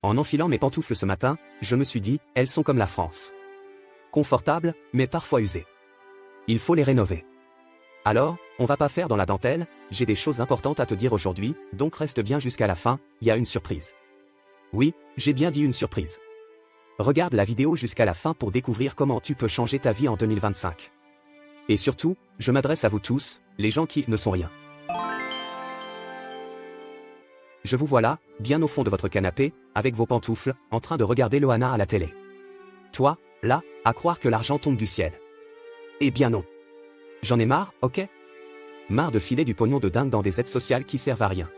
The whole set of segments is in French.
En enfilant mes pantoufles ce matin, je me suis dit, elles sont comme la France. Confortables, mais parfois usées. Il faut les rénover. Alors, on va pas faire dans la dentelle, j'ai des choses importantes à te dire aujourd'hui, donc reste bien jusqu'à la fin, il y a une surprise. Oui, j'ai bien dit une surprise. Regarde la vidéo jusqu'à la fin pour découvrir comment tu peux changer ta vie en 2025. Et surtout, je m'adresse à vous tous, les gens qui ne sont rien. Je vous vois là, bien au fond de votre canapé, avec vos pantoufles, en train de regarder Loana à la télé. Toi, là, à croire que l'argent tombe du ciel. Eh bien non. J'en ai marre, ok? Marre de filer du pognon de dingue dans des aides sociales qui servent à rien.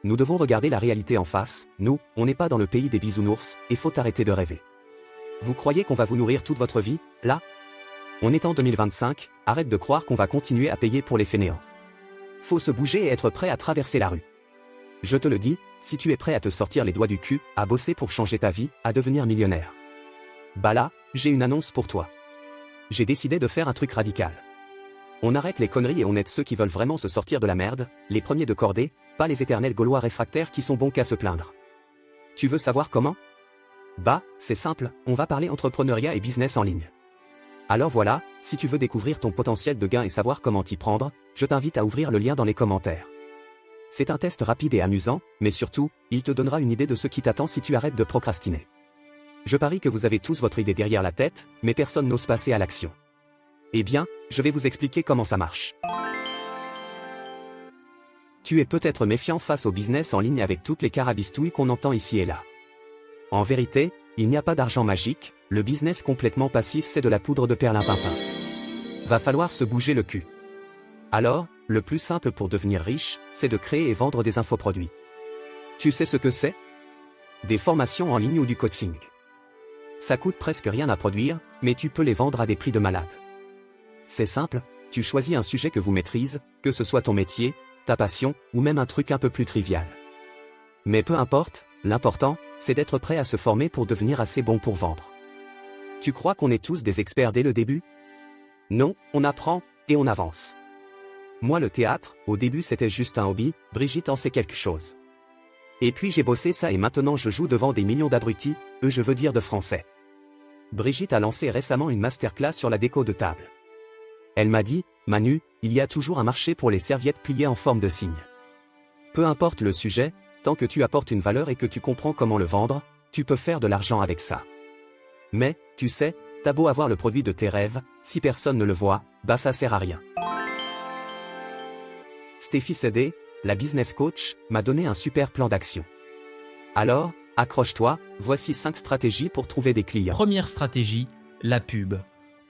Nous devons regarder la réalité en face, nous, on n'est pas dans le pays des bisounours, et faut arrêter de rêver. Vous croyez qu'on va vous nourrir toute votre vie, là? On est en 2025, arrête de croire qu'on va continuer à payer pour les fainéants. Faut se bouger et être prêt à traverser la rue. Je te le dis, si tu es prêt à te sortir les doigts du cul, à bosser pour changer ta vie, à devenir millionnaire. Bah là, j'ai une annonce pour toi. J'ai décidé de faire un truc radical. On arrête les conneries et on aide ceux qui veulent vraiment se sortir de la merde, les premiers de cordée, pas les éternels Gaulois réfractaires qui sont bons qu'à se plaindre. Tu veux savoir comment? Bah, c'est simple, on va parler entrepreneuriat et business en ligne. Alors voilà, si tu veux découvrir ton potentiel de gain et savoir comment t'y prendre, je t'invite à ouvrir le lien dans les commentaires. C'est un test rapide et amusant, mais surtout, il te donnera une idée de ce qui t'attend si tu arrêtes de procrastiner. Je parie que vous avez tous votre idée derrière la tête, mais personne n'ose passer à l'action. Eh bien, je vais vous expliquer comment ça marche. Tu es peut-être méfiant face au business en ligne avec toutes les carabistouilles qu'on entend ici et là. En vérité, il n'y a pas d'argent magique, le business complètement passif c'est de la poudre de perlimpinpin. Va falloir se bouger le cul. Alors, le plus simple pour devenir riche, c'est de créer et vendre des infoproduits. Tu sais ce que c'est? Des formations en ligne ou du coaching. Ça coûte presque rien à produire, mais tu peux les vendre à des prix de malade. C'est simple, tu choisis un sujet que vous maîtrisez, que ce soit ton métier, ta passion, ou même un truc un peu plus trivial. Mais peu importe, l'important, c'est d'être prêt à se former pour devenir assez bon pour vendre. Tu crois qu'on est tous des experts dès le début? Non, on apprend, et on avance. Moi le théâtre, au début c'était juste un hobby, Brigitte en sait quelque chose. Et puis j'ai bossé ça et maintenant je joue devant des millions d'abrutis, je veux dire de français. Brigitte a lancé récemment une masterclass sur la déco de table. Elle m'a dit, Manu, il y a toujours un marché pour les serviettes pliées en forme de cygne. Peu importe le sujet, tant que tu apportes une valeur et que tu comprends comment le vendre, tu peux faire de l'argent avec ça. Mais, tu sais, t'as beau avoir le produit de tes rêves, si personne ne le voit, bah ça sert à rien. Stéphie Sédé, la business coach, m'a donné un super plan d'action. Alors, accroche-toi, voici 5 stratégies pour trouver des clients. Première stratégie, la pub.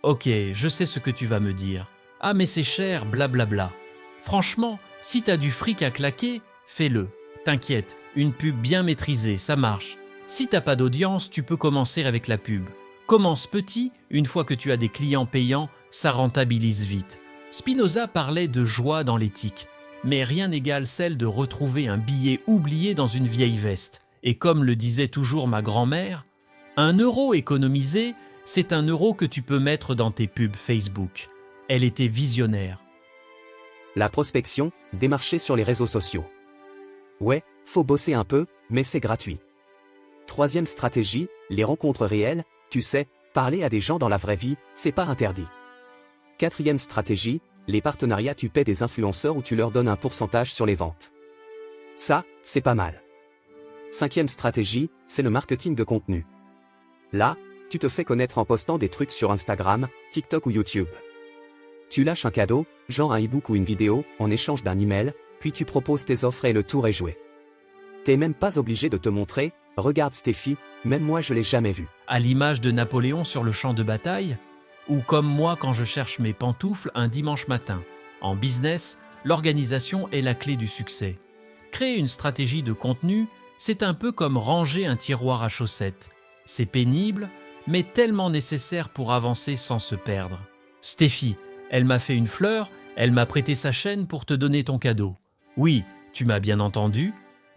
Ok, je sais ce que tu vas me dire. Ah mais c'est cher, blablabla. Franchement, si t'as du fric à claquer, fais-le. T'inquiète, une pub bien maîtrisée, ça marche. Si t'as pas d'audience, tu peux commencer avec la pub. Commence petit, une fois que tu as des clients payants, ça rentabilise vite. Spinoza parlait de joie dans l'éthique, mais rien n'égale celle de retrouver un billet oublié dans une vieille veste. Et comme le disait toujours ma grand-mère, 1 euro économisé, c'est 1 euro que tu peux mettre dans tes pubs Facebook. Elle était visionnaire. La prospection, démarcher sur les réseaux sociaux. Ouais, faut bosser un peu, mais c'est gratuit. Troisième stratégie, les rencontres réelles, tu sais, parler à des gens dans la vraie vie, c'est pas interdit. Quatrième stratégie, les partenariats, tu paies des influenceurs ou tu leur donnes un pourcentage sur les ventes. Ça, c'est pas mal. Cinquième stratégie, c'est le marketing de contenu. Là, tu te fais connaître en postant des trucs sur Instagram, TikTok ou YouTube. Tu lâches un cadeau, genre un e-book ou une vidéo, en échange d'un email, puis tu proposes tes offres et le tour est joué. T'es même pas obligé de te montrer, regarde Stéphie, même moi je l'ai jamais vu. À l'image de Napoléon sur le champ de bataille, ou comme moi quand je cherche mes pantoufles un dimanche matin. En business, l'organisation est la clé du succès. Créer une stratégie de contenu, c'est un peu comme ranger un tiroir à chaussettes. C'est pénible, mais tellement nécessaire pour avancer sans se perdre. Stéphie, elle m'a fait une fleur, elle m'a prêté sa chaîne pour te donner ton cadeau. Oui, tu m'as bien entendu.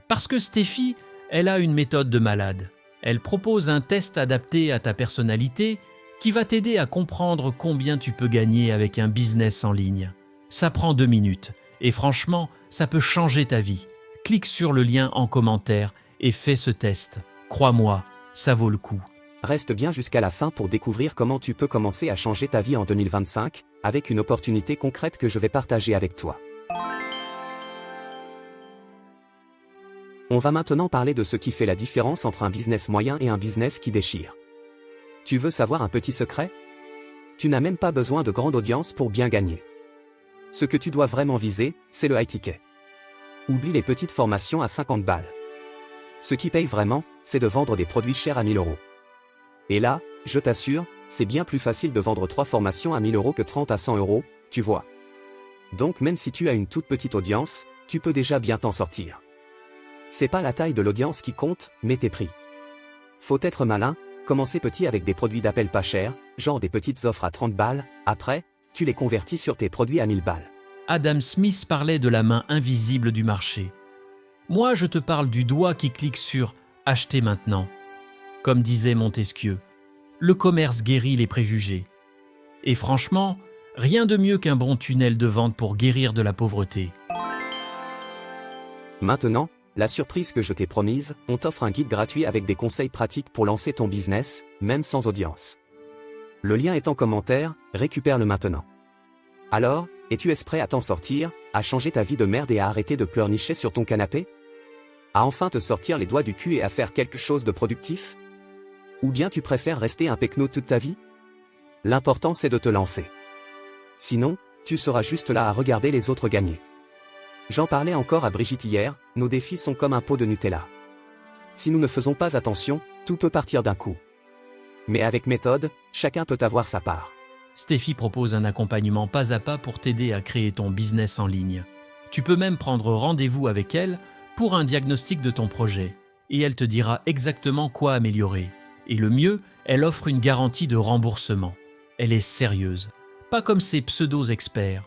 Parce que Stéphie, elle a une méthode de malade. Elle propose un test adapté à ta personnalité qui va t'aider à comprendre combien tu peux gagner avec un business en ligne. Ça prend 2 minutes et franchement, ça peut changer ta vie. Clique sur le lien en commentaire et fais ce test. Crois-moi, ça vaut le coup. Reste bien jusqu'à la fin pour découvrir comment tu peux commencer à changer ta vie en 2025, avec une opportunité concrète que je vais partager avec toi. On va maintenant parler de ce qui fait la différence entre un business moyen et un business qui déchire. Tu veux savoir un petit secret? Tu n'as même pas besoin de grande audience pour bien gagner. Ce que tu dois vraiment viser, c'est le high ticket. Oublie les petites formations à 50 balles. Ce qui paye vraiment, c'est de vendre des produits chers à 1000 euros. Et là, je t'assure, c'est bien plus facile de vendre 3 formations à 1000 euros que 30 à 100 euros, tu vois. Donc même si tu as une toute petite audience, tu peux déjà bien t'en sortir. C'est pas la taille de l'audience qui compte, mais tes prix. Faut être malin, commencer petit avec des produits d'appel pas chers, genre des petites offres à 30 balles, après, tu les convertis sur tes produits à 1000 balles. Adam Smith parlait de la main invisible du marché. Moi, je te parle du doigt qui clique sur « Acheter maintenant ». Comme disait Montesquieu, le commerce guérit les préjugés. Et franchement, rien de mieux qu'un bon tunnel de vente pour guérir de la pauvreté. Maintenant, la surprise que je t'ai promise, on t'offre un guide gratuit avec des conseils pratiques pour lancer ton business, même sans audience. Le lien est en commentaire, récupère-le maintenant. Alors, es-tu prêt à t'en sortir, à changer ta vie de merde et à arrêter de pleurnicher sur ton canapé? À enfin te sortir les doigts du cul et à faire quelque chose de productif? Ou bien tu préfères rester un pecno toute ta vie? L'important c'est de te lancer. Sinon, tu seras juste là à regarder les autres gagner. J'en parlais encore à Brigitte hier, nos défis sont comme un pot de Nutella. Si nous ne faisons pas attention, tout peut partir d'un coup. Mais avec méthode, chacun peut avoir sa part. Steffi propose un accompagnement pas à pas pour t'aider à créer ton business en ligne. Tu peux même prendre rendez-vous avec elle pour un diagnostic de ton projet. Et elle te dira exactement quoi améliorer. Et le mieux, elle offre une garantie de remboursement. Elle est sérieuse, pas comme ces pseudo-experts.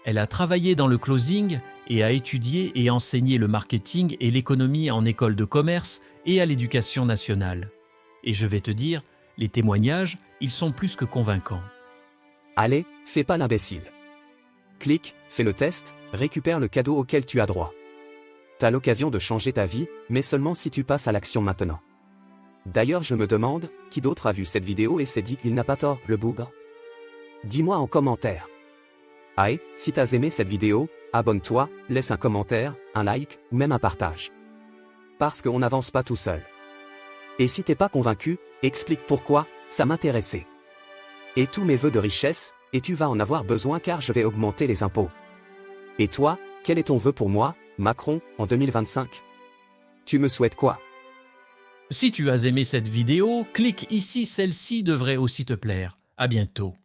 Elle a travaillé dans le closing et a étudié et enseigné le marketing et l'économie en école de commerce et à l'éducation nationale. Et je vais te dire, les témoignages, ils sont plus que convaincants. Allez, fais pas l'imbécile. Clique, fais le test, récupère le cadeau auquel tu as droit. T'as l'occasion de changer ta vie, mais seulement si tu passes à l'action maintenant. D'ailleurs je me demande, qui d'autre a vu cette vidéo et s'est dit qu'il n'a pas tort, le bougre? Dis-moi en commentaire. Ah et, si t'as aimé cette vidéo, abonne-toi, laisse un commentaire, un like, ou même un partage. Parce qu'on n'avance pas tout seul. Et si t'es pas convaincu, explique pourquoi, ça m'intéressait. Et tous mes vœux de richesse, et tu vas en avoir besoin car je vais augmenter les impôts. Et toi, quel est ton vœu pour moi, Macron, en 2025? Tu me souhaites quoi? Si tu as aimé cette vidéo, clique ici, celle-ci devrait aussi te plaire. À bientôt.